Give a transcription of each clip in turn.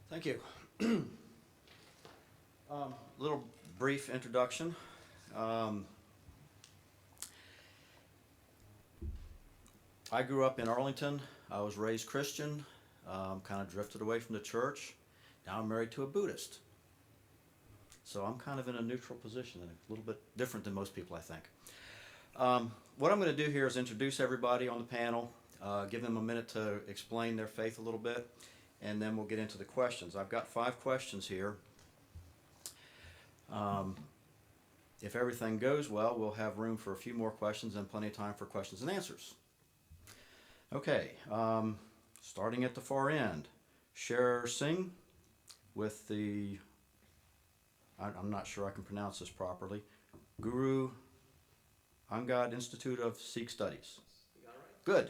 Thank you. Little brief introduction. Um, I grew up in Arlington. I was raised Christian, kind of drifted away from the church. Now I'm married to a Buddhist. So I'm kind of in a neutral position and a little bit different than most people, I think. What I'm going to do here is introduce everybody on the panel, give them a minute to explain their faith a little bit, and then we'll get into the questions. I've got 5 questions here. If everything goes well, we'll have room for a few more questions and plenty of time for questions and answers. Okay, starting at the far end, Sher Singh with the, I'm not sure I can pronounce this properly, Guru Angad Institute of Sikh Studies. You got it Good.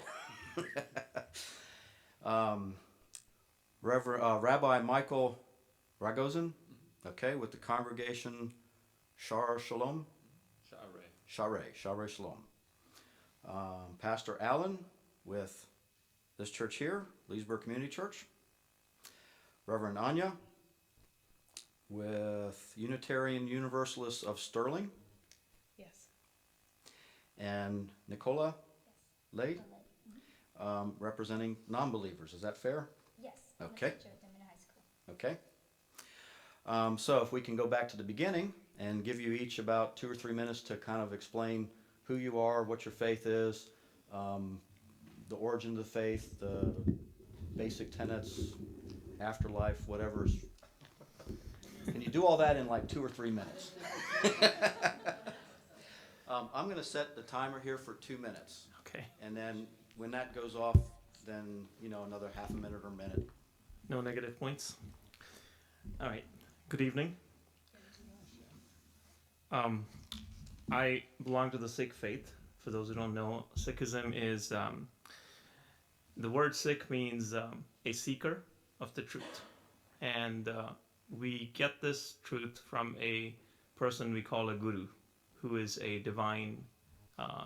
right. Rabbi Michael Ragozin, okay, with the congregation Shar Shalom. Share Shalom. Pastor Allen with this church here, Leesburg Community Church. Reverend Anya with Unitarian Universalists of Sterling. Yes. And Nicola Lade, Mm-hmm. representing non-believers. Is that fair? Yes. Okay. I'm a teacher at Demina High School. Okay. So if we can go back to the beginning and give you each about 2 or 3 minutes to kind of explain who you are, what your faith is, the origin of the faith, the basic tenets, afterlife, whatever's. Can you do all that in like 2 or 3 minutes? I'm going to set the timer here for 2 minutes. Okay. And then when that goes off, then, another half a minute or a minute. No negative points. All right. Good evening. I belong to the Sikh faith. For those who don't know, Sikhism is the word Sikh means a seeker of the truth, and we get this truth from a person we call a guru, who is a divine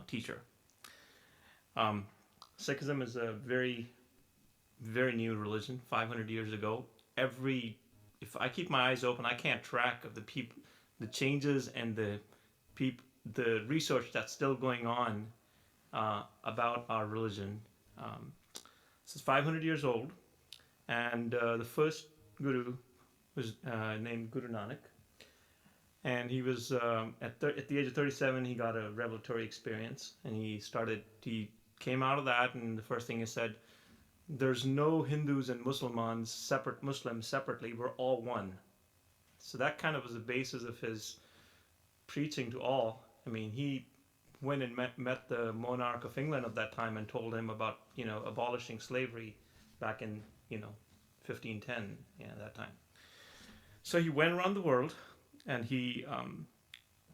teacher. Sikhism is a very, very new religion. 500 years ago, if I keep my eyes open, I can't track of the changes and the research that's still going on about our religion. This is 500 years old, and the first guru was named Guru Nanak, and he was at the age of 37. He got a revelatory experience, and he came out of that, and the first thing he said, there's no Hindus and Muslims separately, we're all one. So that kind of was the basis of his preaching to all. I mean, he went and met the monarch of England at that time and told him about, abolishing slavery back in, 1510, that time. So he went around the world, and he,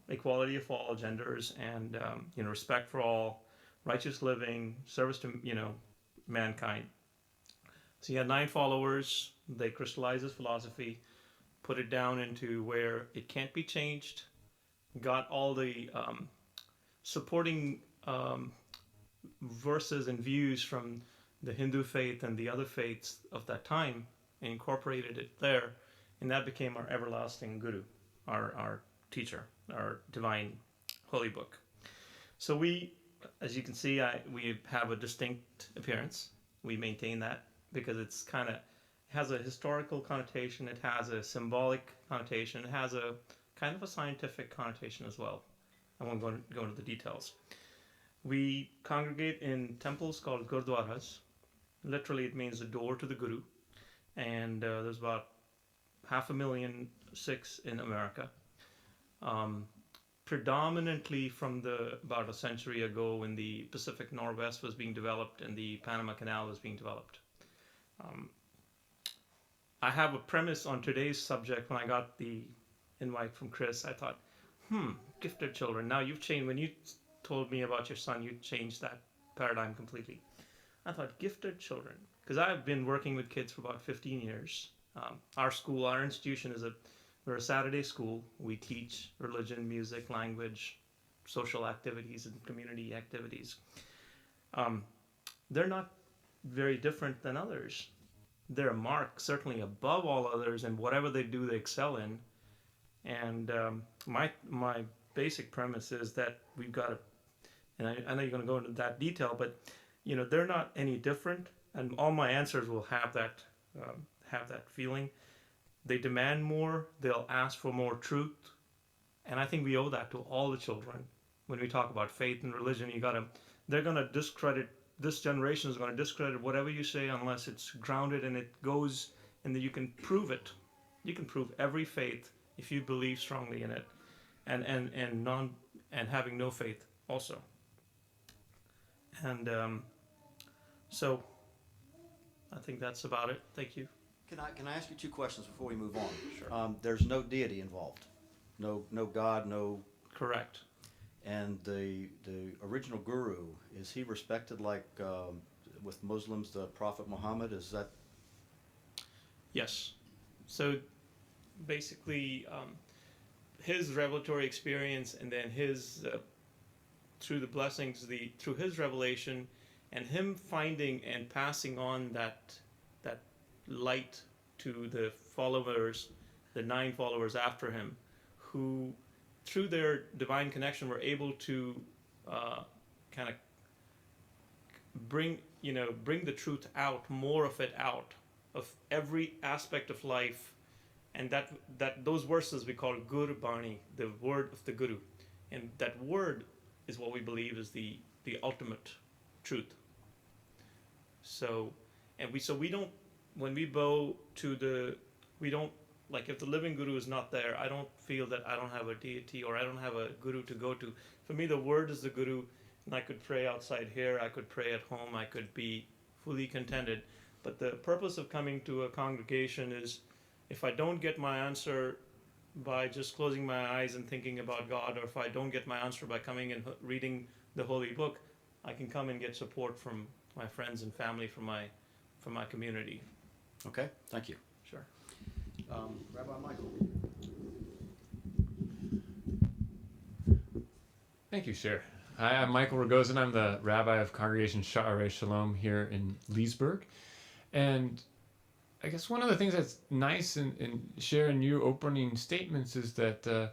equality of all genders, and, respect for all, righteous living, service to, mankind. So he had 9 followers. They crystallized his philosophy, put it down into where it can't be changed, got all the supporting verses and views from the Hindu faith and the other faiths of that time, and incorporated it there, and that became our everlasting guru, our teacher, our divine holy book. So we, as you can see, we have a distinct appearance. We maintain that because it's has a historical connotation, it has a symbolic connotation, it has a kind of a scientific connotation as well. I won't go into the details. We congregate in temples called gurdwaras. Literally, it means the door to the guru. And there's about 500,000 Sikhs in America. Predominantly from about a century ago, when the Pacific Northwest was being developed and the Panama Canal was being developed. I have a premise on today's subject. When I got the invite from Chris, I thought, gifted children. Now you've changed. When you told me about your son, you changed that paradigm completely. I thought, gifted children, because I've been working with kids for about 15 years. Our institution we're a Saturday school. We teach religion, music, language, social activities, and community activities. They're not very different than others. they're marked certainly above all others, and whatever they do, they excel in. And my basic premise is that we've got to, and I know you're going to go into that detail, but they're not any different, and all my answers will have that feeling. They demand more. They'll ask for more truth, and I think we owe that to all the children. When we talk about faith and religion, they're going to discredit. This generation is going to discredit whatever you say unless it's grounded and it goes, and then you can prove it. You can prove every faith if you believe strongly in it, and having no faith also. And so I think that's about it. Thank you. Can I ask you two questions before we move on? Sure. There's no deity involved, no God, no. Correct. And the original guru, is he respected like with Muslims, the Prophet Muhammad? Is that? Yes. So basically, his revelatory experience, and then his through the blessings, through his revelation, and him finding and passing on that light to the followers, the 9 followers after him, who through their divine connection were able to kind of bring the truth out, more of it out, of every aspect of life. And that those verses we call Guru Bani, the word of the Guru, and that word is what we believe is the ultimate truth. So we don't, when we bow to we don't, like, if the living Guru is not there, I don't feel that I don't have a deity or I don't have a Guru to go to. For me, the word is the Guru, and I could pray outside here, I could pray at home, I could be fully contented. But the purpose of coming to a congregation is, if I don't get my answer by just closing my eyes and thinking about God, or if I don't get my answer by coming and reading the Holy Book, I can come and get support from my friends and family, from my community. Okay, thank you. Sure. Rabbi Michael. Thank you, Cher. Hi, I'm Michael Rogozin. I'm the rabbi of Congregation Sha'arei Shalom here in Leesburg. And I guess one of the things that's nice in sharing your opening statements is that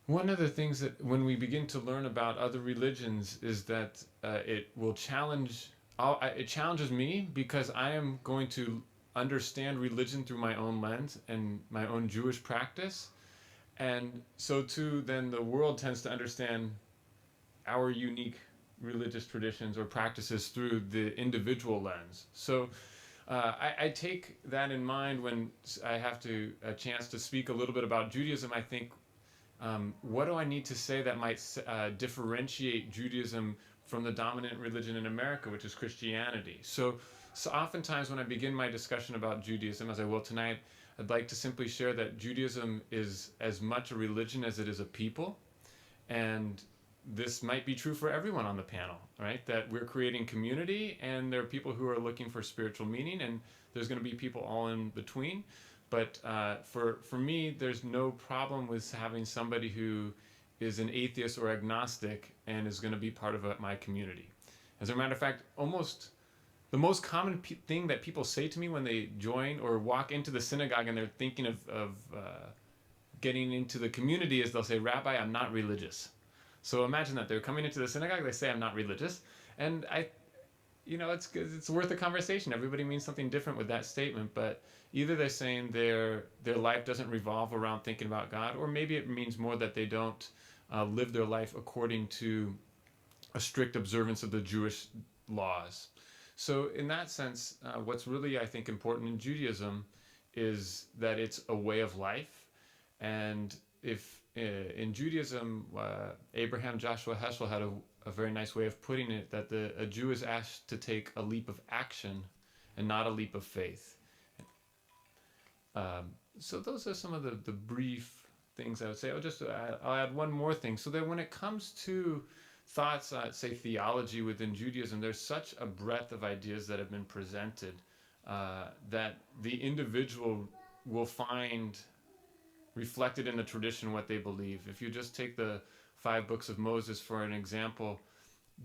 one of the things that when we begin to learn about other religions is that it will challenge, it challenges me, because I am going to understand religion through my own lens and my own Jewish practice. And so too, then the world tends to understand our unique religious traditions or practices through the individual lens. So I take that in mind when I have a chance to speak a little bit about Judaism. I think, what do I need to say that might differentiate Judaism from the dominant religion in America, which is Christianity? So oftentimes when I begin my discussion about Judaism, as I will tonight, I'd like to simply share that Judaism is as much a religion as it is a people. And this might be true for everyone on the panel, right? That we're creating community, and there are people who are looking for spiritual meaning, and there's going to be people all in between. But for me, there's no problem with having somebody who is an atheist or agnostic and is going to be part of my community. As a matter of fact, almost the most common thing that people say to me when they join or walk into the synagogue and they're thinking of getting into the community is they'll say, "Rabbi, I'm not religious." So imagine that they're coming into the synagogue, they say, "I'm not religious," and it's worth a conversation. Everybody means something different with that statement, but either they're saying their life doesn't revolve around thinking about God, or maybe it means more that they don't live their life according to a strict observance of the Jewish laws. So in that sense, what's really, I think, important in Judaism is that it's a way of life. And if in Judaism, Abraham Joshua Heschel had a very nice way of putting it, that a Jew is asked to take a leap of action and not a leap of faith. So those are some of the brief things I would say. I'll add one more thing. So that when it comes to thoughts, say theology within Judaism, there's such a breadth of ideas that have been presented that the individual will find reflected in the tradition what they believe. If you just take the 5 books of Moses for an example,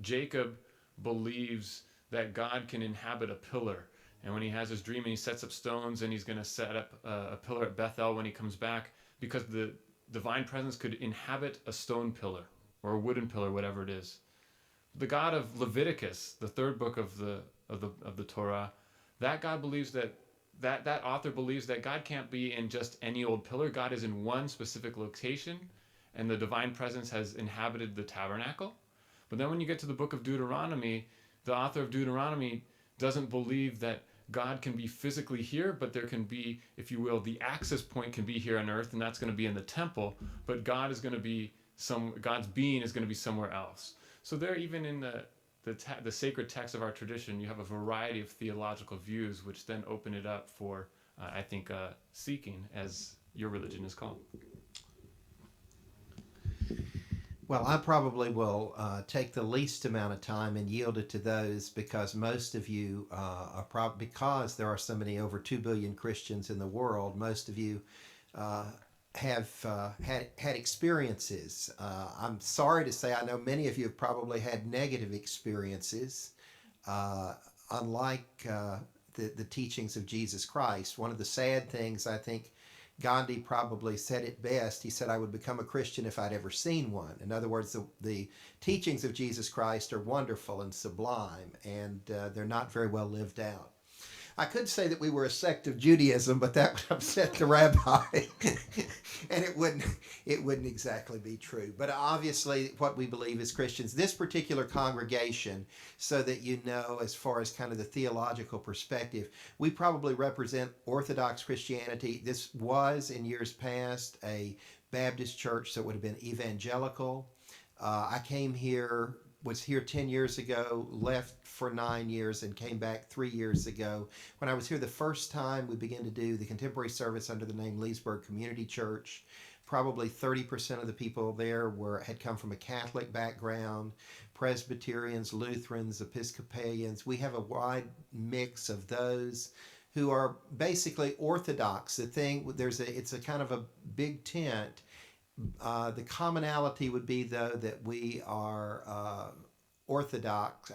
Jacob believes that God can inhabit a pillar, And when he has his dream and he sets up stones and he's going to set up a pillar at Bethel when he comes back, because the divine presence could inhabit a stone pillar or a wooden pillar, whatever it is. The God of Leviticus, the third book of the Torah, that God believes that author believes that God can't be in just any old pillar. God is in one specific location, and the divine presence has inhabited the tabernacle. But then when you get to the book of Deuteronomy, the author of Deuteronomy doesn't believe that God can be physically here, but there can be, if you will, the access point can be here on earth, and that's going to be in the temple, but God is going to be God's being is going to be somewhere else. So there, even in the sacred text of our tradition, you have a variety of theological views, which then open it up for, I think, seeking, as your religion is called. Well, I probably will take the least amount of time and yield it to those, because most of you are because there are so many, over 2 billion Christians in the world, most of you have had experiences. I'm sorry to say, I know many of you have probably had negative experiences, unlike the teachings of Jesus Christ. One of the sad things, I think Gandhi probably said it best. He said, I would become a Christian if I'd ever seen one. In other words, the teachings of Jesus Christ are wonderful and sublime, and they're not very well lived out. I could say that we were a sect of Judaism, but that would upset the rabbi, and it wouldn't exactly be true. But obviously, what we believe as Christians, this particular congregation, so that you know, as far as kind of the theological perspective, we probably represent Orthodox Christianity. This was, in years past, a Baptist church, so it would have been evangelical. I was here 10 years ago, left for 9 years, and came back 3 years ago. When I was here the first time, we began to do the contemporary service under the name Leesburg Community Church. Probably 30% of the people there had come from a Catholic background, Presbyterians, Lutherans, Episcopalians. We have a wide mix of those who are basically Orthodox. It's a kind of a big tent. The commonality would be, though, that we are Orthodox.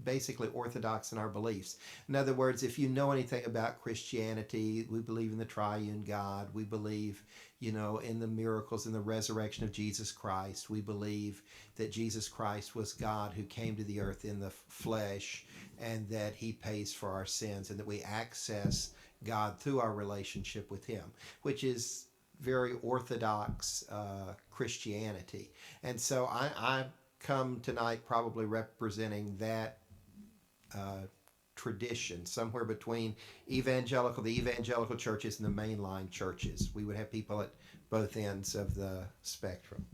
Basically Orthodox in our beliefs. In other words, if you know anything about Christianity, we believe in the triune God. We believe, in the miracles and the resurrection of Jesus Christ. We believe that Jesus Christ was God who came to the earth in the flesh, and that he pays for our sins, and that we access God through our relationship with him, which is very Orthodox Christianity. And so I come tonight probably representing that tradition, somewhere between the evangelical churches and the mainline churches. We would have people at both ends of the spectrum.